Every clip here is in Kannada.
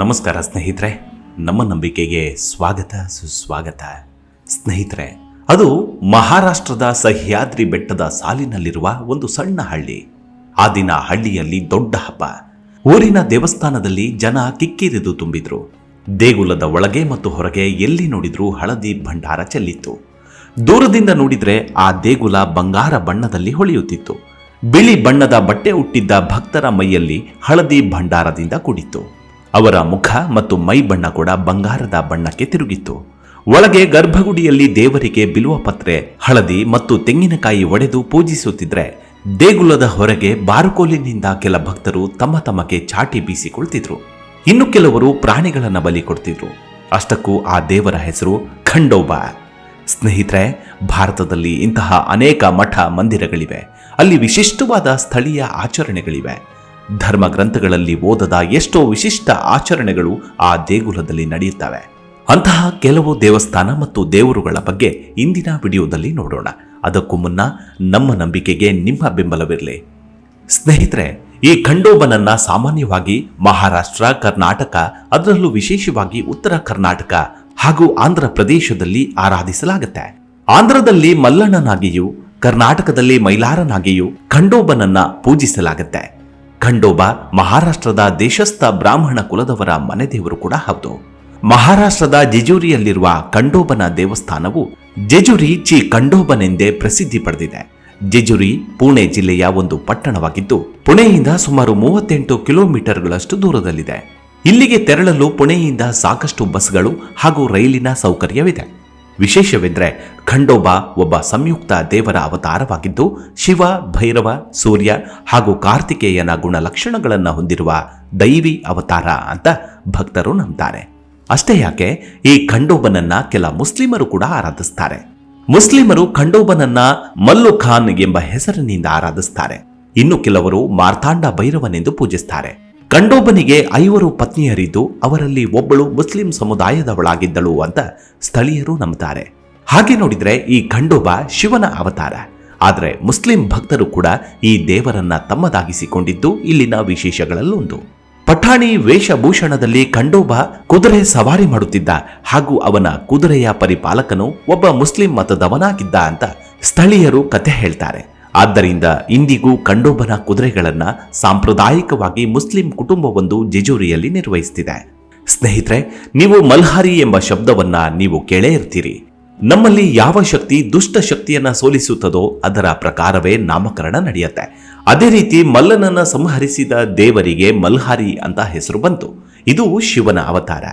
ನಮಸ್ಕಾರ ಸ್ನೇಹಿತರೆ, ನಮ್ಮ ನಂಬಿಕೆಗೆ ಸ್ವಾಗತ ಸುಸ್ವಾಗತ. ಸ್ನೇಹಿತರೆ, ಅದು ಮಹಾರಾಷ್ಟ್ರದ ಸಹ್ಯಾದ್ರಿ ಬೆಟ್ಟದ ಸಾಲಿನಲ್ಲಿರುವ ಒಂದು ಸಣ್ಣ ಹಳ್ಳಿ. ಆ ದಿನ ಹಳ್ಳಿಯಲ್ಲಿ ದೊಡ್ಡ ಹಬ್ಬ. ಊರಿನ ದೇವಸ್ಥಾನದಲ್ಲಿ ಜನ ಕಿಕ್ಕಿರಿದು ತುಂಬಿದ್ರು. ದೇಗುಲದ ಒಳಗೆ ಮತ್ತು ಹೊರಗೆ ಎಲ್ಲಿ ನೋಡಿದ್ರೂ ಹಳದಿ ಭಂಡಾರ ಚೆಲ್ಲಿತ್ತು. ದೂರದಿಂದ ನೋಡಿದ್ರೆ ಆ ದೇಗುಲ ಬಂಗಾರ ಬಣ್ಣದಲ್ಲಿ ಹೊಳೆಯುತ್ತಿತ್ತು. ಬಿಳಿ ಬಣ್ಣದ ಬಟ್ಟೆ ಹುಟ್ಟಿದ್ದ ಭಕ್ತರ ಮೈಯಲ್ಲಿ ಹಳದಿ ಭಂಡಾರದಿಂದ ಕೂಡಿತ್ತು. ಅವರ ಮುಖ ಮತ್ತು ಮೈ ಬಣ್ಣ ಕೂಡ ಬಂಗಾರದ ಬಣ್ಣಕ್ಕೆ ತಿರುಗಿತ್ತು. ಒಳಗೆ ಗರ್ಭಗುಡಿಯಲ್ಲಿ ದೇವರಿಗೆ ಬಿಲ್ವ ಪತ್ರೆ, ಹಳದಿ ಮತ್ತು ತೆಂಗಿನಕಾಯಿ ಒಡೆದು ಪೂಜಿಸುತ್ತಿದ್ರೆ, ದೇಗುಲದ ಹೊರಗೆ ಬಾರುಕೋಲಿನಿಂದ ಕೆಲ ಭಕ್ತರು ತಮಗೆ ಚಾಟಿ ಬೀಸಿಕೊಳ್ತಿದ್ರು. ಇನ್ನು ಕೆಲವರು ಪ್ರಾಣಿಗಳನ್ನ ಬಲಿ ಕೊಡ್ತಿದ್ರು. ಅಷ್ಟಕ್ಕೂ ಆ ದೇವರ ಹೆಸರು ಖಂಡೋಬಾ. ಸ್ನೇಹಿತರೆ, ಭಾರತದಲ್ಲಿ ಇಂತಹ ಅನೇಕ ಮಠ ಮಂದಿರಗಳಿವೆ. ಅಲ್ಲಿ ವಿಶಿಷ್ಟವಾದ ಸ್ಥಳೀಯ ಆಚರಣೆಗಳಿವೆ. ಧರ್ಮ ಗ್ರಂಥಗಳಲ್ಲಿ ಓದದ ಎಷ್ಟೋ ವಿಶಿಷ್ಟ ಆಚರಣೆಗಳು ಆ ದೇಗುಲದಲ್ಲಿ ನಡೆಯುತ್ತವೆ. ಅಂತಹ ಕೆಲವು ದೇವಸ್ಥಾನ ಮತ್ತು ದೇವರುಗಳ ಬಗ್ಗೆ ಇಂದಿನ ವಿಡಿಯೋದಲ್ಲಿ ನೋಡೋಣ. ಅದಕ್ಕೂ ಮುನ್ನ ನಮ್ಮ ನಂಬಿಕೆಗೆ ನಿಮ್ಮ ಬೆಂಬಲವಿರಲಿ. ಸ್ನೇಹಿತರೆ, ಈ ಖಂಡೋಬನನ್ನ ಸಾಮಾನ್ಯವಾಗಿ ಮಹಾರಾಷ್ಟ್ರ, ಕರ್ನಾಟಕ, ಅದರಲ್ಲೂ ವಿಶೇಷವಾಗಿ ಉತ್ತರ ಕರ್ನಾಟಕ ಹಾಗೂ ಆಂಧ್ರ ಪ್ರದೇಶದಲ್ಲಿ ಆರಾಧಿಸಲಾಗುತ್ತೆ. ಆಂಧ್ರದಲ್ಲಿ ಮಲ್ಲಣ್ಣನಾಗಿಯೂ ಕರ್ನಾಟಕದಲ್ಲಿ ಮೈಲಾರನಾಗಿಯೂ ಖಂಡೋಬನನ್ನ ಪೂಜಿಸಲಾಗುತ್ತೆ. ಖಂಡೋಬ ಮಹಾರಾಷ್ಟ್ರದ ದೇಶಸ್ಥ ಬ್ರಾಹ್ಮಣ ಕುಲದವರ ಮನೆದೇವರು ಕೂಡ ಹೌದು. ಮಹಾರಾಷ್ಟ್ರದ ಜೆಜುರಿಯಲ್ಲಿರುವ ಖಂಡೋಬನ ದೇವಸ್ಥಾನವು ಜೆಜುರಿ ಚಿ ಖಂಡೋಬನೆಂದೇ ಪ್ರಸಿದ್ಧಿ ಪಡೆದಿದೆ. ಜೆಜುರಿ ಪುಣೆ ಜಿಲ್ಲೆಯ ಒಂದು ಪಟ್ಟಣವಾಗಿದ್ದು, ಪುಣೆಯಿಂದ ಸುಮಾರು 38 ಕಿಲೋಮೀಟರ್ಗಳಷ್ಟು ದೂರದಲ್ಲಿದೆ. ಇಲ್ಲಿಗೆ ತೆರಳಲು ಪುಣೆಯಿಂದ ಸಾಕಷ್ಟು ಬಸ್ಗಳು ಹಾಗೂ ರೈಲಿನ ಸೌಕರ್ಯವಿದೆ. ವಿಶೇಷವೆಂದರೆ, ಖಂಡೋಬಾ ಒಬ್ಬ ಸಂಯುಕ್ತ ದೇವರ ಅವತಾರವಾಗಿದ್ದು, ಶಿವ, ಭೈರವ, ಸೂರ್ಯ ಹಾಗೂ ಕಾರ್ತಿಕೇಯನ ಗುಣಲಕ್ಷಣಗಳನ್ನು ಹೊಂದಿರುವ ದೈವಿ ಅವತಾರ ಅಂತ ಭಕ್ತರು ನಂಬ್ತಾರೆ. ಅಷ್ಟೇ ಯಾಕೆ, ಈ ಖಂಡೋಬನನ್ನ ಕೆಲ ಮುಸ್ಲಿಮರು ಕೂಡ ಆರಾಧಿಸ್ತಾರೆ. ಮುಸ್ಲಿಮರು ಖಂಡೋಬನನ್ನ ಮಲ್ಲು ಖಾನ್ ಎಂಬ ಹೆಸರಿನಿಂದ ಆರಾಧಿಸ್ತಾರೆ. ಇನ್ನು ಕೆಲವರು ಮಾರ್ತಾಂಡ ಭೈರವನೆಂದು ಪೂಜಿಸ್ತಾರೆ. ಖಂಡೋಬನಿಗೆ 5 ಪತ್ನಿಯರಿದ್ದು, ಅವರಲ್ಲಿ ಒಬ್ಬಳು ಮುಸ್ಲಿಂ ಸಮುದಾಯದವಳಾಗಿದ್ದಳು ಅಂತ ಸ್ಥಳೀಯರು ನಂಬುತ್ತಾರೆ. ಹಾಗೆ ನೋಡಿದ್ರೆ ಈ ಖಂಡೋಬ ಶಿವನ ಅವತಾರ. ಆದರೆ ಮುಸ್ಲಿಂ ಭಕ್ತರು ಕೂಡ ಈ ದೇವರನ್ನ ತಮ್ಮದಾಗಿಸಿಕೊಂಡಿದ್ದು ಇಲ್ಲಿನ ವಿಶೇಷಗಳಲ್ಲೊಂದು. ಪಠಾಣಿ ವೇಷಭೂಷಣದಲ್ಲಿ ಖಂಡೋಬ ಕುದುರೆ ಸವಾರಿ ಮಾಡುತ್ತಿದ್ದ ಹಾಗೂ ಅವನ ಕುದುರೆಯ ಪರಿಪಾಲಕನು ಒಬ್ಬ ಮುಸ್ಲಿಂ ಮತದವನಾಗಿದ್ದ ಅಂತ ಸ್ಥಳೀಯರು ಕತೆ ಹೇಳ್ತಾರೆ. ಆದ್ದರಿಂದ ಇಂದಿಗೂ ಖಂಡೋಬನ ಕುದುರೆಗಳನ್ನ ಸಾಂಪ್ರದಾಯಿಕವಾಗಿ ಮುಸ್ಲಿಂ ಕುಟುಂಬವೊಂದು ಜೆಜುರಿಯಲ್ಲಿ ನಿರ್ವಹಿಸುತ್ತಿದೆ. ಸ್ನೇಹಿತರೆ, ನೀವು ಮಲ್ಹಾರಿ ಎಂಬ ಶಬ್ದವನ್ನ ನೀವು ಕೇಳೇ ಇರ್ತೀರಿ. ನಮ್ಮಲ್ಲಿ ಯಾವ ಶಕ್ತಿ ದುಷ್ಟ ಶಕ್ತಿಯನ್ನ ಸೋಲಿಸುತ್ತದೋ ಅದರ ಪ್ರಕಾರವೇ ನಾಮಕರಣ ನಡೆಯುತ್ತೆ. ಅದೇ ರೀತಿ ಮಲ್ಲನನ್ನ ಸಂಹರಿಸಿದ ದೇವರಿಗೆ ಮಲ್ಹಾರಿ ಅಂತ ಹೆಸರು ಬಂತು. ಇದು ಶಿವನ ಅವತಾರ.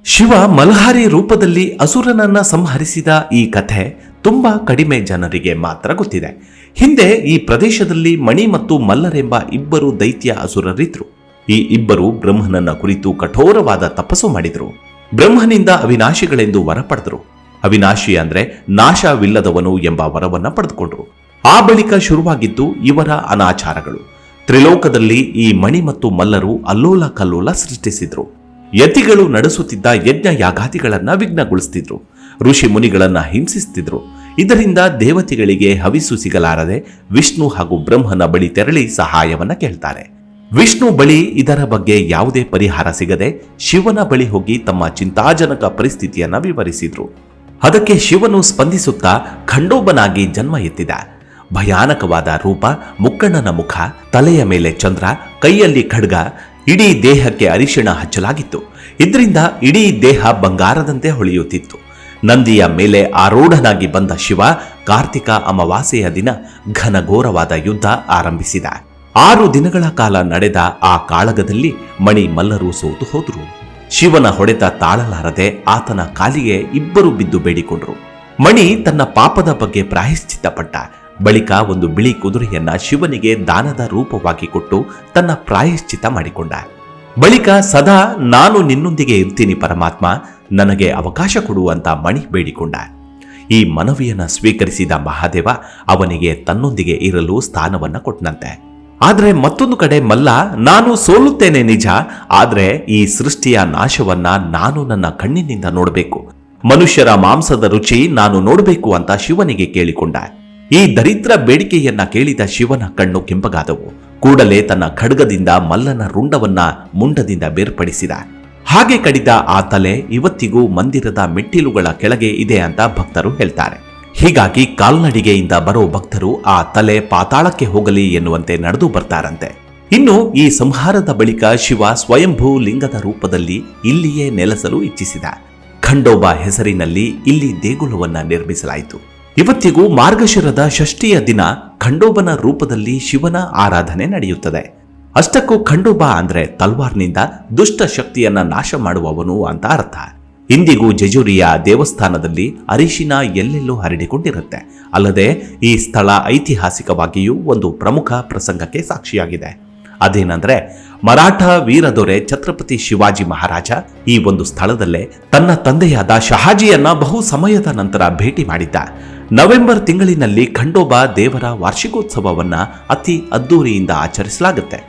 ಶಿವ ಮಲ್ಹಾರಿ ರೂಪದಲ್ಲಿ ಅಸುರನನ್ನ ಸಂಹರಿಸಿದ ಈ ಕಥೆ ತುಂಬಾ ಕಡಿಮೆ ಜನರಿಗೆ ಮಾತ್ರ ಗೊತ್ತಿದೆ. ಹಿಂದೆ ಈ ಪ್ರದೇಶದಲ್ಲಿ ಮಣಿ ಮತ್ತು ಮಲ್ಲರೆಂಬ ಇಬ್ಬರು ದೈತ್ಯ ಅಸುರರಿದ್ರು. ಈ ಇಬ್ಬರು ಬ್ರಹ್ಮನನ್ನ ಕುರಿತು ಕಠೋರವಾದ ತಪಸ್ಸು ಮಾಡಿದ್ರು. ಬ್ರಹ್ಮನಿಂದ ಅವಿನಾಶಿಗಳೆಂದು ವರ ಪಡೆದ್ರು. ಅವಿನಾಶಿ ಅಂದ್ರೆ ನಾಶವಿಲ್ಲದವನು ಎಂಬ ವರವನ್ನ ಪಡೆದುಕೊಂಡ್ರು. ಆ ಬಳಿಕ ಶುರುವಾಗಿದ್ದು ಇವರ ಅನಾಚಾರಗಳು. ತ್ರಿಲೋಕದಲ್ಲಿ ಈ ಮಣಿ ಮತ್ತು ಮಲ್ಲರು ಅಲ್ಲೋಲ ಕಲ್ಲೋಲ ಸೃಷ್ಟಿಸಿದ್ರು. ಯತಿಗಳು ನಡೆಸುತ್ತಿದ್ದ ಯಜ್ಞ ಯಾಗಾದಿಗಳನ್ನ ವಿಘ್ನಗೊಳಿಸುತ್ತಿದ್ರು. ಋಷಿ ಮುನಿಗಳನ್ನ ಹಿಂಸಿಸುತ್ತಿದ್ರು. ಇದರಿಂದ ದೇವತೆಗಳಿಗೆ ಹವಿಸು ಸಿಗಲಾರದೆ ವಿಷ್ಣು ಹಾಗೂ ಬ್ರಹ್ಮನ ಬಳಿ ತೆರಳಿ ಸಹಾಯವನ್ನ ಕೇಳ್ತಾರೆ. ವಿಷ್ಣು ಬಳಿ ಇದರ ಬಗ್ಗೆ ಯಾವುದೇ ಪರಿಹಾರ ಸಿಗದೆ ಶಿವನ ಬಳಿ ಹೋಗಿ ತಮ್ಮ ಚಿಂತಾಜನಕ ಪರಿಸ್ಥಿತಿಯನ್ನ ವಿವರಿಸಿದ್ರು. ಅದಕ್ಕೆ ಶಿವನು ಸ್ಪಂದಿಸುತ್ತಾ ಖಂಡೋಬನಾಗಿ ಜನ್ಮ ಎತ್ತಿದ. ಭಯಾನಕವಾದ ರೂಪ, ಮುಕ್ಕಣ್ಣನ ಮುಖ, ತಲೆಯ ಮೇಲೆ ಚಂದ್ರ, ಕೈಯಲ್ಲಿ ಖಡ್ಗ, ಇಡೀ ದೇಹಕ್ಕೆ ಅರಿಶಿಣ ಹಚ್ಚಲಾಗಿತ್ತು. ಇದರಿಂದ ಇಡೀ ದೇಹ ಬಂಗಾರದಂತೆ ಹೊಳೆಯುತ್ತಿತ್ತು. ನಂದಿಯ ಮೇಲೆ ಆರೂಢನಾಗಿ ಬಂದ ಶಿವ ಕಾರ್ತಿಕ ಅಮಾವಾಸ್ಯೆಯ ದಿನ ಘನಘೋರವಾದ ಯುದ್ಧ ಆರಂಭಿಸಿದ. 6 ದಿನಗಳ ಕಾಲ ನಡೆದ ಆ ಕಾಳಗದಲ್ಲಿ ಮಣಿ ಮಲ್ಲರು ಸೋತು ಹೋದರು. ಶಿವನ ಹೊಡೆತ ತಾಳಲಾರದೆ ಆತನ ಕಾಲಿಗೆ ಇಬ್ಬರು ಬಿದ್ದು ಬೇಡಿಕೊಂಡ್ರು. ಮಣಿ ತನ್ನ ಪಾಪದ ಬಗ್ಗೆ ಪ್ರಾಯಶ್ಚಿತ್ತ ಪಟ್ಟ. ಬಳಿಕ ಒಂದು ಬಿಳಿ ಕುದುರೆಯನ್ನ ಶಿವನಿಗೆ ದಾನದ ರೂಪವಾಗಿ ಕೊಟ್ಟು ತನ್ನ ಪ್ರಾಯಶ್ಚಿತ್ತ ಮಾಡಿಕೊಂಡ. ಬಳಿಕ ಸದಾ ನಾನು ನಿನ್ನೊಂದಿಗೆ ಇರ್ತೀನಿ ಪರಮಾತ್ಮ, ನನಗೆ ಅವಕಾಶ ಕೊಡುವಂತ ಮಣಿ ಬೇಡಿಕೊಂಡ. ಈ ಮನವಿಯನ್ನ ಸ್ವೀಕರಿಸಿದ ಮಹಾದೇವ ಅವನಿಗೆ ತನ್ನೊಂದಿಗೆ ಇರಲು ಸ್ಥಾನವನ್ನ ಕೊಟ್ಟನಂತೆ. ಆದ್ರೆ ಮತ್ತೊಂದು ಕಡೆ ಮಲ್ಲ, ನಾನು ಸೋಲುತ್ತೇನೆ ನಿಜ, ಆದ್ರೆ ಈ ಸೃಷ್ಟಿಯ ನಾಶವನ್ನ ನಾನು ನನ್ನ ಕಣ್ಣಿನಿಂದ ನೋಡಬೇಕು, ಮನುಷ್ಯರ ಮಾಂಸದ ರುಚಿ ನಾನು ನೋಡಬೇಕು ಅಂತ ಶಿವನಿಗೆ ಕೇಳಿಕೊಂಡ. ಈ ದರಿದ್ರ ಬೇಡಿಕೆಯನ್ನ ಕೇಳಿದ ಶಿವನ ಕಣ್ಣು ಕೆಂಪಗಾದವು. ಕೂಡಲೇ ತನ್ನ ಖಡ್ಗದಿಂದ ಮಲ್ಲನ ರುಂಡವನ್ನ ಮುಂಡದಿಂದ ಬೇರ್ಪಡಿಸಿದ. ಹಾಗೆ ಕಡಿದ ಆ ತಲೆ ಇವತ್ತಿಗೂ ಮಂದಿರದ ಮೆಟ್ಟಿಲುಗಳ ಕೆಳಗೆ ಇದೆ ಅಂತ ಭಕ್ತರು ಹೇಳ್ತಾರೆ. ಹೀಗಾಗಿ ಕಾಲ್ನಡಿಗೆಯಿಂದ ಬರೋ ಭಕ್ತರು ಆ ತಲೆ ಪಾತಾಳಕ್ಕೆ ಹೋಗಲಿ ಎನ್ನುವಂತೆ ನಡೆದು ಬರ್ತಾರಂತೆ. ಇನ್ನು ಈ ಸಂಹಾರದ ಬಳಿಕ ಶಿವ ಸ್ವಯಂಭೂ ಲಿಂಗದ ರೂಪದಲ್ಲಿ ಇಲ್ಲಿಯೇ ನೆಲೆಸಲು ಇಚ್ಛಿಸಿದ. ಖಂಡೋಬಾ ಹೆಸರಿನಲ್ಲಿ ಇಲ್ಲಿ ದೇಗುಲವನ್ನ ನಿರ್ಮಿಸಲಾಯಿತು. ಇವತ್ತಿಗೂ ಮಾರ್ಗಶಿರದ ಷಷ್ಠಿಯ ದಿನ ಖಂಡೋಬನ ರೂಪದಲ್ಲಿ ಶಿವನ ಆರಾಧನೆ ನಡೆಯುತ್ತದೆ. ಅಷ್ಟಕ್ಕೂ ಖಂಡೋಬಾ ಅಂದ್ರೆ ತಲ್ವಾರ್ನಿಂದ ದುಷ್ಟ ಶಕ್ತಿಯನ್ನ ನಾಶ ಮಾಡುವವನು ಅಂತ ಅರ್ಥ. ಇಂದಿಗೂ ಜೆಜುರಿಯ ದೇವಸ್ಥಾನದಲ್ಲಿ ಅರಿಶಿನ ಎಲ್ಲೆಲ್ಲೂ ಹರಡಿಕೊಂಡಿರುತ್ತೆ. ಅಲ್ಲದೆ ಈ ಸ್ಥಳ ಐತಿಹಾಸಿಕವಾಗಿಯೂ ಒಂದು ಪ್ರಮುಖ ಪ್ರಸಂಗಕ್ಕೆ ಸಾಕ್ಷಿಯಾಗಿದೆ. ಅದೇನೆಂದ್ರೆ, ಮರಾಠ ವೀರದೊರೆ ಛತ್ರಪತಿ ಶಿವಾಜಿ ಮಹಾರಾಜ ಈ ಒಂದು ಸ್ಥಳದಲ್ಲೇ ತನ್ನ ತಂದೆಯಾದ ಶಹಾಜಿಯನ್ನ ಬಹು ಸಮಯದ ನಂತರ ಭೇಟಿ ಮಾಡಿದ್ದ. ನವೆಂಬರ್ ತಿಂಗಳಿನಲ್ಲಿ ಖಂಡೋಬಾ ದೇವರ ವಾರ್ಷಿಕೋತ್ಸವವನ್ನ ಅತಿ ಅದ್ದೂರಿಯಿಂದ ಆಚರಿಸಲಾಗುತ್ತೆ.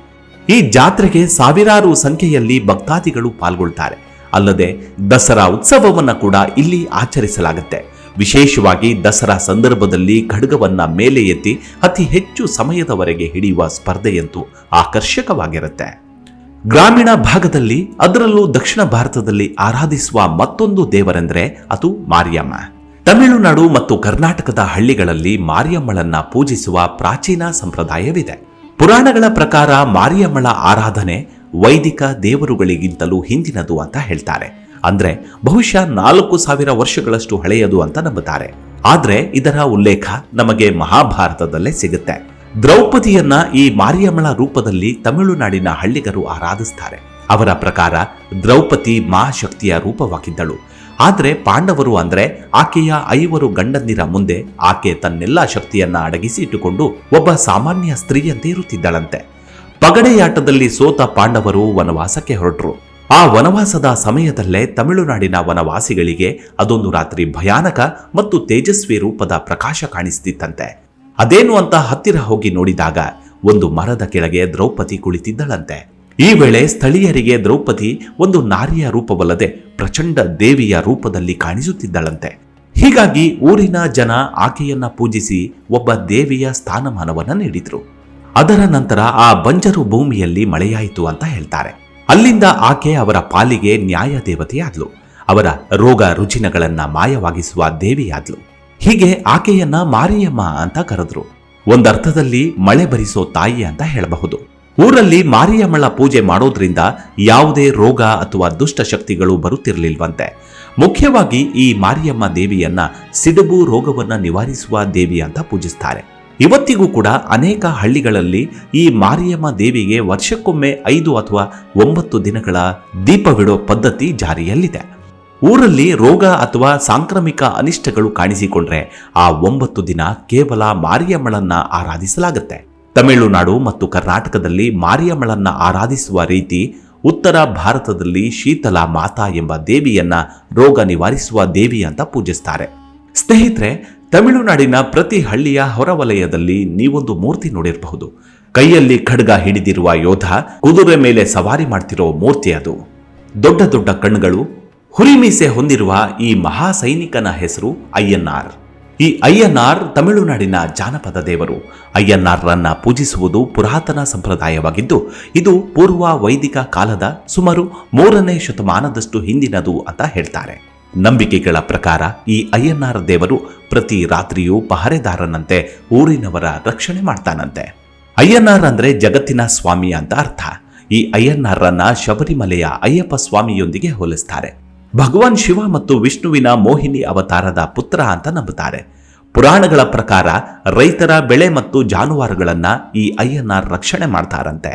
ಈ ಜಾತ್ರೆಗೆ ಸಾವಿರಾರು ಸಂಖ್ಯೆಯಲ್ಲಿ ಭಕ್ತಾದಿಗಳು ಪಾಲ್ಗೊಳ್ತಾರೆ. ಅಲ್ಲದೆ ದಸರಾ ಉತ್ಸವವನ್ನ ಕೂಡ ಇಲ್ಲಿ ಆಚರಿಸಲಾಗುತ್ತೆ. ವಿಶೇಷವಾಗಿ ದಸರಾ ಸಂದರ್ಭದಲ್ಲಿ ಖಡ್ಗವನ್ನ ಮೇಲೆ ಎತ್ತಿ ಅತಿ ಹೆಚ್ಚು ಸಮಯದವರೆಗೆ ಹಿಡಿಯುವ ಸ್ಪರ್ಧೆಯಂತೂ ಆಕರ್ಷಕವಾಗಿರುತ್ತೆ. ಗ್ರಾಮೀಣ ಭಾಗದಲ್ಲಿ, ಅದರಲ್ಲೂ ದಕ್ಷಿಣ ಭಾರತದಲ್ಲಿ ಆರಾಧಿಸುವ ಮತ್ತೊಂದು ದೇವರೆಂದರೆ ಅದು ಮಾರಿಯಮ್ಮ. ತಮಿಳುನಾಡು ಮತ್ತು ಕರ್ನಾಟಕದ ಹಳ್ಳಿಗಳಲ್ಲಿ ಮಾರಿಯಮ್ಮಳನ್ನ ಪೂಜಿಸುವ ಪ್ರಾಚೀನ ಸಂಪ್ರದಾಯವಿದೆ. ಪುರಾಣಗಳ ಪ್ರಕಾರ ಮಾರಿಯಮ್ಮಳ ಆರಾಧನೆ ವೈದಿಕ ದೇವರುಗಳಿಗಿಂತಲೂ ಹಿಂದಿನದು ಅಂತ ಹೇಳ್ತಾರೆ. ಅಂದ್ರೆ ಬಹುಶಃ 4000 ವರ್ಷಗಳಷ್ಟು ಹಳೆಯದು ಅಂತ ನಂಬುತ್ತಾರೆ. ಆದ್ರೆ ಇದರ ಉಲ್ಲೇಖ ನಮಗೆ ಮಹಾಭಾರತದಲ್ಲೇ ಸಿಗುತ್ತೆ. ದ್ರೌಪದಿಯನ್ನ ಈ ಮಾರಿಯಮ್ಮಳ ರೂಪದಲ್ಲಿ ತಮಿಳುನಾಡಿನ ಹಳ್ಳಿಗರು ಆರಾಧಿಸ್ತಾರೆ. ಅವರ ಪ್ರಕಾರ ದ್ರೌಪದಿ ಮಹಾಶಕ್ತಿಯ ರೂಪವಾಗಿದ್ದಳು. ಆದ್ರೆ ಪಾಂಡವರು ಅಂದ್ರೆ ಆಕೆಯ 5 ಗಂಡಂದಿರ ಮುಂದೆ ಆಕೆ ತನ್ನೆಲ್ಲ ಶಕ್ತಿಯನ್ನ ಅಡಗಿಸಿ ಇಟ್ಟುಕೊಂಡು ಒಬ್ಬ ಸಾಮಾನ್ಯ ಸ್ತ್ರೀಯಂತೆ ಇರುತ್ತಿದ್ದಳಂತೆ. ಪಗಡೆಯಾಟದಲ್ಲಿ ಸೋತ ಪಾಂಡವರು ವನವಾಸಕ್ಕೆ ಹೊರಟರು. ಆ ವನವಾಸದ ಸಮಯದಲ್ಲೇ ತಮಿಳುನಾಡಿನ ವನವಾಸಿಗಳಿಗೆ ಅದೊಂದು ರಾತ್ರಿ ಭಯಾನಕ ಮತ್ತು ತೇಜಸ್ವಿ ರೂಪದ ಪ್ರಕಾಶ ಕಾಣಿಸ್ತಿತ್ತಂತೆ. ಅದೇನು ಅಂತ ಹತ್ತಿರ ಹೋಗಿ ನೋಡಿದಾಗ ಒಂದು ಮರದ ಕೆಳಗೆ ದ್ರೌಪದಿ ಕುಳಿತಿದ್ದಳಂತೆ. ಈ ವೇಳೆ ಸ್ಥಳೀಯರಿಗೆ ದ್ರೌಪದಿ ಒಂದು ನಾರಿಯ ರೂಪವಲ್ಲದೆ ಪ್ರಚಂಡ ದೇವಿಯ ರೂಪದಲ್ಲಿ ಕಾಣಿಸುತ್ತಿದ್ದಳಂತೆ. ಹೀಗಾಗಿ ಊರಿನ ಜನ ಆಕೆಯನ್ನ ಪೂಜಿಸಿ ಒಬ್ಬ ದೇವಿಯ ಸ್ಥಾನಮಾನವನ್ನ ನೀಡಿದ್ರು. ಅದರ ನಂತರ ಆ ಬಂಜರು ಭೂಮಿಯಲ್ಲಿ ಮಳೆಯಾಯಿತು ಅಂತ ಹೇಳ್ತಾರೆ. ಅಲ್ಲಿಂದ ಆಕೆ ಅವರ ಪಾಲಿಗೆ ನ್ಯಾಯ ದೇವತೆಯಾದ್ಲು. ಅವರ ರೋಗ ರುಜಿನಗಳನ್ನ ಮಾಯವಾಗಿಸುವ ದೇವಿಯಾದ್ಲು. ಹೀಗೆ ಆಕೆಯನ್ನ ಮಾರಿಯಮ್ಮ ಅಂತ ಕರೆದ್ರು. ಒಂದರ್ಥದಲ್ಲಿ ಮಳೆ ಬರಿಸೋ ತಾಯಿ ಅಂತ ಹೇಳಬಹುದು. ಊರಲ್ಲಿ ಮಾರಿಯಮ್ಮಳ ಪೂಜೆ ಮಾಡೋದ್ರಿಂದ ಯಾವುದೇ ರೋಗ ಅಥವಾ ದುಷ್ಟ ಶಕ್ತಿಗಳು ಬರುತ್ತಿರಲಿಲ್ವಂತೆ. ಮುಖ್ಯವಾಗಿ ಈ ಮಾರಿಯಮ್ಮ ದೇವಿಯನ್ನ ಸಿಡುಬು ರೋಗವನ್ನ ನಿವಾರಿಸುವ ದೇವಿ ಅಂತ ಪೂಜಿಸ್ತಾರೆ. ಇವತ್ತಿಗೂ ಕೂಡ ಅನೇಕ ಹಳ್ಳಿಗಳಲ್ಲಿ ಈ ಮಾರಿಯಮ್ಮ ದೇವಿಗೆ ವರ್ಷಕ್ಕೊಮ್ಮೆ 5 ಅಥವಾ 9 ದಿನಗಳ ದೀಪವಿಡೋ ಪದ್ಧತಿ ಜಾರಿಯಲ್ಲಿದೆ. ಊರಲ್ಲಿ ರೋಗ ಅಥವಾ ಸಾಂಕ್ರಾಮಿಕ ಅನಿಷ್ಟಗಳು ಕಾಣಿಸಿಕೊಂಡ್ರೆ ಆ 9 ದಿನ ಕೇವಲ ಮಾರಿಯಮ್ಮಳನ್ನ ಆರಾಧಿಸಲಾಗುತ್ತೆ. ತಮಿಳುನಾಡು ಮತ್ತು ಕರ್ನಾಟಕದಲ್ಲಿ ಮಾರಿಯಮ್ಮಳನ್ನ ಆರಾಧಿಸುವ ರೀತಿ, ಉತ್ತರ ಭಾರತದಲ್ಲಿ ಶೀತಲ ಮಾತಾ ಎಂಬ ದೇವಿಯನ್ನ ರೋಗ ನಿವಾರಿಸುವ ದೇವಿ ಅಂತ ಪೂಜಿಸ್ತಾರೆ. ಸ್ನೇಹಿತರೆ, ತಮಿಳುನಾಡಿನ ಪ್ರತಿ ಹಳ್ಳಿಯ ಹೊರವಲಯದಲ್ಲಿ ನೀವೊಂದು ಮೂರ್ತಿ ನೋಡಿರಬಹುದು. ಕೈಯಲ್ಲಿ ಖಡ್ಗ ಹಿಡಿದಿರುವ ಯೋಧ ಕುದುರೆ ಮೇಲೆ ಸವಾರಿ ಮಾಡ್ತಿರೋ ಮೂರ್ತಿ ಅದು. ದೊಡ್ಡ ದೊಡ್ಡ ಕಣ್ಣುಗಳು, ಹುರಿಮೀಸೆ ಹೊಂದಿರುವ ಈ ಮಹಾ ಸೈನಿಕನ ಹೆಸರು ಅಯ್ಯನಾರ್. ಈ ಅಯ್ಯನಾರ್ ತಮಿಳುನಾಡಿನ ಜಾನಪದ ದೇವರು. ಅಯ್ಯನಾರ್ರನ್ನ ಪೂಜಿಸುವುದು ಪುರಾತನ ಸಂಪ್ರದಾಯವಾಗಿದ್ದು, ಇದು ಪೂರ್ವ ವೈದಿಕ ಕಾಲದ ಸುಮಾರು 3ನೇ ಶತಮಾನದಷ್ಟು ಹಿಂದಿನದು ಅಂತ ಹೇಳ್ತಾರೆ. ನಂಬಿಕೆಗಳ ಪ್ರಕಾರ ಈ ಅಯ್ಯನಾರ್ ದೇವರು ಪ್ರತಿ ರಾತ್ರಿಯೂ ಪಹರೆದಾರನಂತೆ ಊರಿನವರ ರಕ್ಷಣೆ ಮಾಡ್ತಾನಂತೆ. ಅಯ್ಯನಾರ್ ಅಂದ್ರೆ ಜಗತ್ತಿನ ಸ್ವಾಮಿ ಅಂತ ಅರ್ಥ. ಈ ಅಯ್ಯನಾರ್ರನ್ನ ಶಬರಿಮಲೆಯ ಅಯ್ಯಪ್ಪ ಸ್ವಾಮಿಯೊಂದಿಗೆ ಹೋಲಿಸ್ತಾರೆ. ಭಗವಾನ್ ಶಿವ ಮತ್ತು ವಿಷ್ಣುವಿನ ಮೋಹಿನಿ ಅವತಾರದ ಪುತ್ರ ಅಂತ ನಂಬುತ್ತಾರೆ. ಪುರಾಣಗಳ ಪ್ರಕಾರ ರೈತರ ಬೆಳೆ ಮತ್ತು ಜಾನುವಾರುಗಳನ್ನ ಈ ಅಯ್ಯನಾರ್ ರಕ್ಷಣೆ ಮಾಡ್ತಾರಂತೆ.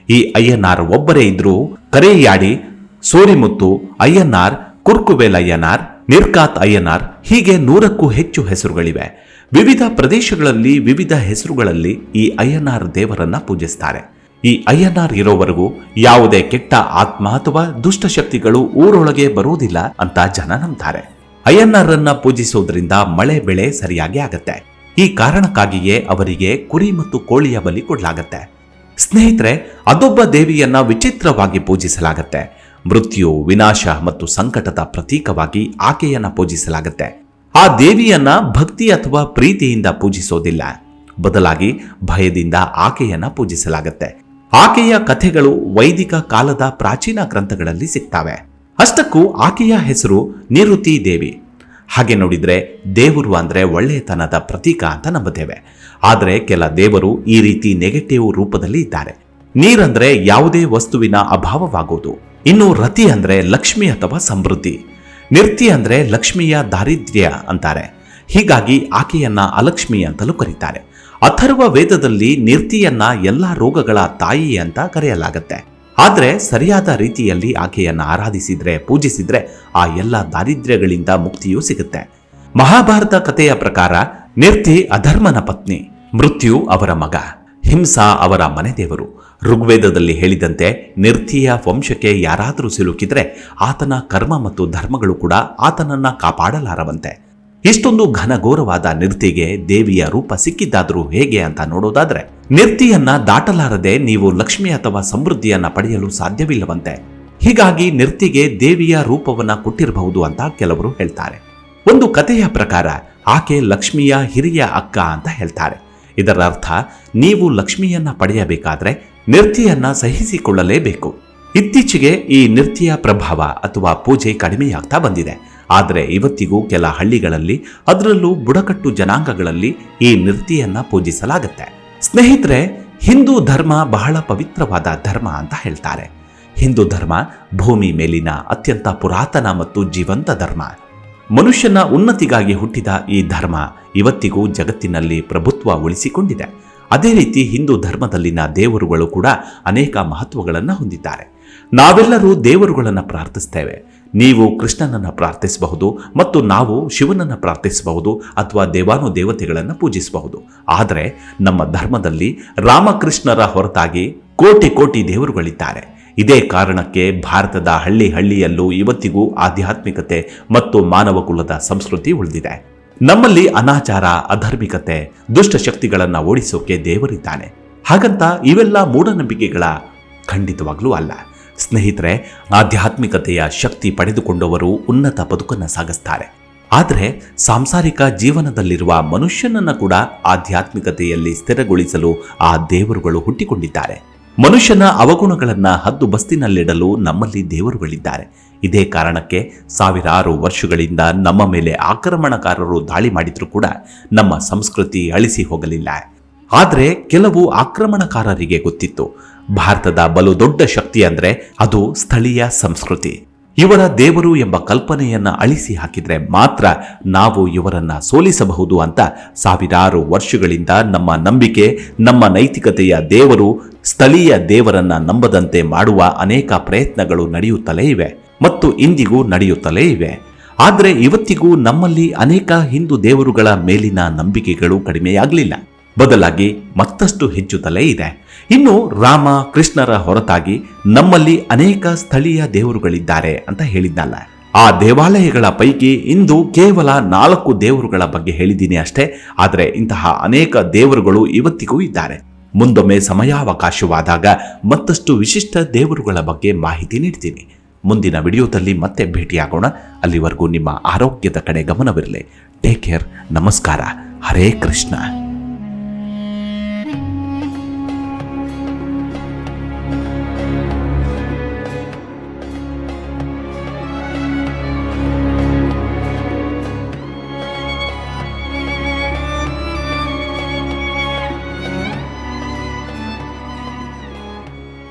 ಈ ಅಯ್ಯನಾರ್ ಒಬ್ಬರೇ ಇದ್ರೂ ಕರೇಯಾಡಿ, ಸೋರಿಮುತ್ತು ಅಯ್ಯನಾರ್, ಕುರ್ಕುವೇಲ್ ಅಯ್ಯನಾರ್, ನಿರ್ಕಾತ್ ಅಯ್ಯನಾರ್ ಹೀಗೆ 100ಕ್ಕೂ ಹೆಚ್ಚು ಹೆಸರುಗಳಿವೆ. ವಿವಿಧ ಪ್ರದೇಶಗಳಲ್ಲಿ ವಿವಿಧ ಹೆಸರುಗಳಲ್ಲಿ ಈ ಅಯ್ಯನಾರ್ ದೇವರನ್ನ ಪೂಜಿಸ್ತಾರೆ. ಈ ಅಯ್ಯನಾರ್ ಇರೋವರೆಗೂ ಯಾವುದೇ ಕೆಟ್ಟ ಆತ್ಮ ಅಥವಾ ದುಷ್ಟಶಕ್ತಿಗಳು ಊರೊಳಗೆ ಬರುವುದಿಲ್ಲ ಅಂತ ಜನ ನಂಬ್ತಾರೆ. ಅಯ್ಯನಾರನ್ನ ಪೂಜಿಸೋದ್ರಿಂದ ಮಳೆ ಬೆಳೆ ಸರಿಯಾಗಿ ಆಗತ್ತೆ. ಈ ಕಾರಣಕ್ಕಾಗಿಯೇ ಅವರಿಗೆ ಕುರಿ ಮತ್ತು ಕೋಳಿಯ ಬಲಿ ಕೊಡಲಾಗತ್ತೆ. ಸ್ನೇಹಿತರೆ, ಅದೊಬ್ಬ ದೇವಿಯನ್ನ ವಿಚಿತ್ರವಾಗಿ ಪೂಜಿಸಲಾಗತ್ತೆ. ಮೃತ್ಯು, ವಿನಾಶ ಮತ್ತು ಸಂಕಟದ ಪ್ರತೀಕವಾಗಿ ಆಕೆಯನ್ನ ಪೂಜಿಸಲಾಗತ್ತೆ. ಆ ದೇವಿಯನ್ನ ಭಕ್ತಿ ಅಥವಾ ಪ್ರೀತಿಯಿಂದ ಪೂಜಿಸೋದಿಲ್ಲ, ಬದಲಾಗಿ ಭಯದಿಂದ ಆಕೆಯನ್ನ ಪೂಜಿಸಲಾಗತ್ತೆ. ಆಕೆಯ ಕಥೆಗಳು ವೈದಿಕ ಕಾಲದ ಪ್ರಾಚೀನ ಗ್ರಂಥಗಳಲ್ಲಿ ಸಿಗ್ತವೆ. ಅಷ್ಟಕ್ಕೂ ಆಕೆಯ ಹೆಸರು ನಿರುತಿ ದೇವಿ. ಹಾಗೆ ನೋಡಿದ್ರೆ ದೇವರು ಅಂದ್ರೆ ಒಳ್ಳೆಯತನದ ಪ್ರತೀಕ ಅಂತ ನಂಬುತ್ತೇವೆ. ಆದರೆ ಕೆಲ ದೇವರು ಈ ರೀತಿ ನೆಗೆಟಿವ್ ರೂಪದಲ್ಲಿ ಇದ್ದಾರೆ. ನೀರಂದ್ರೆ ಯಾವುದೇ ವಸ್ತುವಿನ ಅಭಾವವಾಗುವುದು. ಇನ್ನು ರತಿ ಅಂದ್ರೆ ಲಕ್ಷ್ಮಿ ಅಥವಾ ಸಮೃದ್ಧಿ. ನಿರ್ತಿ ಅಂದ್ರೆ ಲಕ್ಷ್ಮಿಯ ದಾರಿದ್ರ್ಯ ಅಂತಾರೆ. ಹೀಗಾಗಿ ಆಕೆಯನ್ನ ಅಲಕ್ಷ್ಮಿ ಅಂತಲೂ ಕರೀತಾರೆ. ಅಥರ್ವ ವೇದದಲ್ಲಿ ನಿರ್ತಿಯನ್ನ ಎಲ್ಲಾ ರೋಗಗಳ ತಾಯಿ ಅಂತ ಕರೆಯಲಾಗತ್ತೆ. ಆದ್ರೆ ಸರಿಯಾದ ರೀತಿಯಲ್ಲಿ ಆಕೆಯನ್ನ ಆರಾಧಿಸಿದ್ರೆ, ಪೂಜಿಸಿದ್ರೆ ಆ ಎಲ್ಲ ದಾರಿದ್ರ್ಯಗಳಿಂದ ಮುಕ್ತಿಯೂ ಸಿಗುತ್ತೆ. ಮಹಾಭಾರತ ಕಥೆಯ ಪ್ರಕಾರ ನಿರ್ತಿ ಅಧರ್ಮನ ಪತ್ನಿ, ಮೃತ್ಯು ಅವರ ಮಗ, ಹಿಂಸಾ ಅವರ ಮನೆ ದೇವರು. ಋಗ್ವೇದದಲ್ಲಿ ಹೇಳಿದಂತೆ ನಿರ್ತಿಯ ವಂಶಕ್ಕೆ ಯಾರಾದರೂ ಸಿಲುಕಿದ್ರೆ ಆತನ ಕರ್ಮ ಮತ್ತು ಧರ್ಮಗಳು ಕೂಡ ಆತನನ್ನ ಕಾಪಾಡಲಾರವಂತೆ. ಇಷ್ಟೊಂದು ಘನಘೋರವಾದ ನಿರ್ತಿಗೆ ದೇವಿಯ ರೂಪ ಸಿಕ್ಕಿದ್ದಾದರೂ ಹೇಗೆ ಅಂತ ನೋಡೋದಾದ್ರೆ, ನಿರ್ತಿಯನ್ನ ದಾಟಲಾರದೆ ನೀವು ಲಕ್ಷ್ಮಿ ಅಥವಾ ಸಮೃದ್ಧಿಯನ್ನ ಪಡೆಯಲು ಸಾಧ್ಯವಿಲ್ಲವಂತೆ. ಹೀಗಾಗಿ ನಿರ್ತಿಗೆ ದೇವಿಯ ರೂಪವನ್ನ ಕೊಟ್ಟಿರಬಹುದು ಅಂತ ಕೆಲವರು ಹೇಳ್ತಾರೆ. ಒಂದು ಕಥೆಯ ಪ್ರಕಾರ ಆಕೆ ಲಕ್ಷ್ಮಿಯ ಹಿರಿಯ ಅಕ್ಕ ಅಂತ ಹೇಳ್ತಾರೆ. ಇದರ ಅರ್ಥ ನೀವು ಲಕ್ಷ್ಮಿಯನ್ನ ಪಡೆಯಬೇಕಾದ್ರೆ ನಿರ್ತಿಯನ್ನ ಸಹಿಸಿಕೊಳ್ಳಲೇಬೇಕು. ಇತ್ತೀಚೆಗೆ ಈ ನಿರ್ತಿಯ ಪ್ರಭಾವ ಅಥವಾ ಪೂಜೆ ಕಡಿಮೆಯಾಗ್ತಾ ಬಂದಿದೆ. ಆದರೆ ಇವತ್ತಿಗೂ ಕೆಲ ಹಳ್ಳಿಗಳಲ್ಲಿ, ಅದರಲ್ಲೂ ಬುಡಕಟ್ಟು ಜನಾಂಗಗಳಲ್ಲಿ ಈ ನಿರ್ತಿಯನ್ನ ಪೂಜಿಸಲಾಗುತ್ತೆ. ಸ್ನೇಹಿತರೆ, ಹಿಂದೂ ಧರ್ಮ ಬಹಳ ಪವಿತ್ರವಾದ ಧರ್ಮ ಅಂತ ಹೇಳ್ತಾರೆ. ಹಿಂದೂ ಧರ್ಮ ಭೂಮಿ ಮೇಲಿನ ಅತ್ಯಂತ ಪುರಾತನ ಮತ್ತು ಜೀವಂತ ಧರ್ಮ. ಮನುಷ್ಯನ ಉನ್ನತಿಗಾಗಿ ಹುಟ್ಟಿದ ಈ ಧರ್ಮ ಇವತ್ತಿಗೂ ಜಗತ್ತಿನಲ್ಲಿ ಪ್ರಭುತ್ವ ಉಳಿಸಿಕೊಂಡಿದೆ. ಅದೇ ರೀತಿ ಹಿಂದೂ ಧರ್ಮದಲ್ಲಿನ ದೇವರುಗಳು ಕೂಡ ಅನೇಕ ಮಹತ್ವಗಳನ್ನು ಹೊಂದಿದ್ದಾರೆ. ನಾವೆಲ್ಲರೂ ದೇವರುಗಳನ್ನು ಪ್ರಾರ್ಥಿಸ್ತೇವೆ. ನೀವು ಕೃಷ್ಣನನ್ನು ಪ್ರಾರ್ಥಿಸಬಹುದು ಮತ್ತು ನಾವು ಶಿವನನ್ನು ಪ್ರಾರ್ಥಿಸಬಹುದು ಅಥವಾ ದೇವಾನುದೇವತೆಗಳನ್ನು ಪೂಜಿಸಬಹುದು. ಆದರೆ ನಮ್ಮ ಧರ್ಮದಲ್ಲಿ ರಾಮಕೃಷ್ಣರ ಹೊರತಾಗಿ ಕೋಟಿ ಕೋಟಿ ದೇವರುಗಳಿದ್ದಾರೆ. ಇದೇ ಕಾರಣಕ್ಕೆ ಭಾರತದ ಹಳ್ಳಿ ಹಳ್ಳಿಯಲ್ಲೂ ಇವತ್ತಿಗೂ ಆಧ್ಯಾತ್ಮಿಕತೆ ಮತ್ತು ಮಾನವ ಕುಲದ ಸಂಸ್ಕೃತಿ ಉಳಿದಿದೆ. ನಮ್ಮಲ್ಲಿ ಅನಾಚಾರ, ಅಧಾರ್ಮಿಕತೆ, ದುಷ್ಟ ಶಕ್ತಿಗಳನ್ನ ಓಡಿಸೋಕೆ ದೇವರಿದ್ದಾನೆ. ಹಾಗಂತ ಇವೆಲ್ಲ ಮೂಢನಂಬಿಕೆಗಳ ಖಂಡಿತವಾಗ್ಲೂ ಅಲ್ಲ. ಸ್ನೇಹಿತರೆ, ಆಧ್ಯಾತ್ಮಿಕತೆಯ ಶಕ್ತಿ ಪಡೆದುಕೊಂಡವರು ಉನ್ನತ ಬದುಕನ್ನು ಸಾಗಿಸ್ತಾರೆ. ಆದರೆ ಸಾಂಸಾರಿಕ ಜೀವನದಲ್ಲಿರುವ ಮನುಷ್ಯನನ್ನು ಕೂಡ ಆಧ್ಯಾತ್ಮಿಕತೆಯಲ್ಲಿ ಸ್ಥಿರಗೊಳಿಸಲು ಆ ದೇವರುಗಳು ಹುಟ್ಟಿಕೊಂಡಿದ್ದಾರೆ. ಮನುಷ್ಯನ ಅವಗುಣಗಳನ್ನ ಹದ್ದು ಬಸ್ತಿನಲ್ಲಿಡಲು ನಮ್ಮಲ್ಲಿ ದೇವರುಗಳಿದ್ದಾರೆ. ಇದೇ ಕಾರಣಕ್ಕೆ ಸಾವಿರಾರು ವರ್ಷಗಳಿಂದ ನಮ್ಮ ಮೇಲೆ ಆಕ್ರಮಣಕಾರರು ದಾಳಿ ಮಾಡಿದ್ರೂ ಕೂಡ ನಮ್ಮ ಸಂಸ್ಕೃತಿ ಅಳಿಸಿ ಹೋಗಲಿಲ್ಲ. ಆದರೆ ಕೆಲವು ಆಕ್ರಮಣಕಾರರಿಗೆ ಗೊತ್ತಿತ್ತು, ಭಾರತದ ಬಲು ದೊಡ್ಡ ಶಕ್ತಿ ಅಂದ್ರೆ ಅದು ಸ್ಥಳೀಯ ಸಂಸ್ಕೃತಿ. ಇವರ ದೇವರು ಎಂಬ ಕಲ್ಪನೆಯನ್ನ ಅಳಿಸಿ ಹಾಕಿದ್ರೆ ಮಾತ್ರ ನಾವು ಇವರನ್ನ ಸೋಲಿಸಬಹುದು ಅಂತ ಸಾವಿರಾರು ವರ್ಷಗಳಿಂದ ನಮ್ಮ ನಂಬಿಕೆ, ನಮ್ಮ ನೈತಿಕತೆಯ ದೇವರು ಸ್ಥಳೀಯ ದೇವರನ್ನ ನಂಬದಂತೆ ಮಾಡುವ ಅನೇಕ ಪ್ರಯತ್ನಗಳು ನಡೆಯುತ್ತಲೇ ಇವೆ ಮತ್ತು ಇಂದಿಗೂ ನಡೆಯುತ್ತಲೇ ಇವೆ. ಆದರೆ ಇವತ್ತಿಗೂ ನಮ್ಮಲ್ಲಿ ಅನೇಕ ಹಿಂದೂ ದೇವರುಗಳ ಮೇಲಿನ ನಂಬಿಕೆಗಳು ಕಡಿಮೆಯಾಗಲಿಲ್ಲ, ಬದಲಾಗಿ ಮತ್ತಷ್ಟು ಹೆಚ್ಚುತ್ತಲೇ ಇದೆ. ಇನ್ನು ರಾಮ, ಕೃಷ್ಣರ ಹೊರತಾಗಿ ನಮ್ಮಲ್ಲಿ ಅನೇಕ ಸ್ಥಳೀಯ ದೇವರುಗಳಿದ್ದಾರೆ ಅಂತ ಹೇಳಿದ್ನಲ್ಲ. ಆ ದೇವಾಲಯಗಳ ಪೈಕಿ ಇಂದು ಕೇವಲ 4 ದೇವರುಗಳ ಬಗ್ಗೆ ಹೇಳಿದ್ದೀನಿ ಅಷ್ಟೇ. ಆದರೆ ಇಂತಹ ಅನೇಕ ದೇವರುಗಳು ಇವತ್ತಿಗೂ ಇದ್ದಾರೆ. ಮುಂದೊಮ್ಮೆ ಸಮಯಾವಕಾಶವಾದಾಗ ಮತ್ತಷ್ಟು ವಿಶಿಷ್ಟ ದೇವರುಗಳ ಬಗ್ಗೆ ಮಾಹಿತಿ ನೀಡ್ತೀನಿ. ಮುಂದಿನ ವಿಡಿಯೋದಲ್ಲಿ ಮತ್ತೆ ಭೇಟಿಯಾಗೋಣ. ಅಲ್ಲಿವರೆಗೂ ನಿಮ್ಮ ಆರೋಗ್ಯದ ಕಡೆ ಗಮನವಿರಲಿ. Take care. ನಮಸ್ಕಾರ. ಹರೇ ಕೃಷ್ಣ.